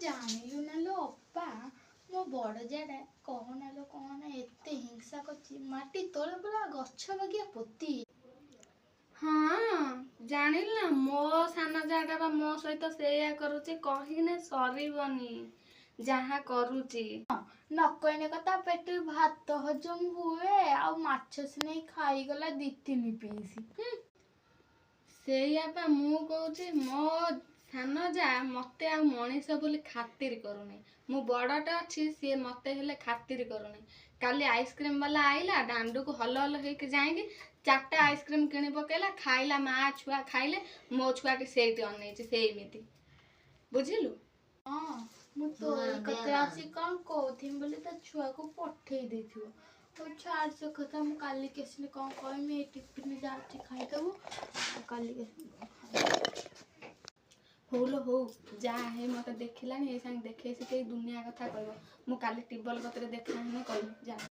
ଜାଣିଲୁ ନା ଲୋ ଅପା, ମୋ ବଡ଼ ଜାଡ଼ା କହନା ଲୋ କହନା ଏତେ ହିଂସା କରୁଛି, ମାଟି ତଳେ ପୁରା ଗଛ ବାଗିଆ ପୋତି। ହଁ ଜାଣିଲ ନା, ମୋ ସାନ ଜାଗା ବା ମୋ ସହିତ ସେଇଆ କରୁଛି, କହିନେ ସରିବନି ଯାହା କରୁଛି। ନ କହିନେ କଥା ପେଟରେ ଭାତ ହଜମ ହୁଏ, ଆଉ ମାଛ ସିନେଇ ଖାଇଗଲା 2-3 ପିସ୍। ସେଇଆ ପା ମୁଁ କହୁଛି, ମୋ ସାନ ଯା ମତେ ଆଉ ମଣିଷ ବୋଲି ଖାତିର କରୁନି। ମୁଁ ବଡ଼ଟା ଅଛି, ସିଏ ମତେ ହେଲେ ଖାତିର କରୁନି। କାଲି ଆଇସ୍କ୍ରିମ ବାଲା ଆଇଲା, ଦାଣ୍ଡକୁ ହଲ ହଲ ହେଇକି ଯାଇକି 4ଟା ଆଇସ୍କ୍ରିମ କିଣି ପକେଇଲା, ଖାଇଲା। ମା ଛୁଆ ଖାଇଲେ, ମୋ ଛୁଆଟି ସେଇଠି ଅନେଇଛି ସେଇମିତି, ବୁଝିଲୁ। ହଁ ମୁଁ ତୋ କତେ ଆସି କଣ କହୁଥିମି ବୋଲି ତା ଛୁଆକୁ ପଠେଇ ଦେଇଥିବ। ହଉ ଛାଡ଼ ସେ କଥା, ମୁଁ କାଲିକି ଆସିଲେ କଣ କହିମି। ଏଇ ଟିଫିନ ଯାଉଛି ଖାଇଦବୁ, ଆଉ କାଲିକି ହଉ ଲୋ ହଉ, ଯାହା ହେଇ ମତେ ଦେଖିଲାଣି, ଏଇ ସାଙ୍ଗେ ଦେଖେଇ ଶିଖେଇ ଦୁନିଆ କଥା କହିବ। ମୁଁ କାଲି ଟିବଲ କତିରେ ଦେଖା ହେଲେ କହିବି, ଯା।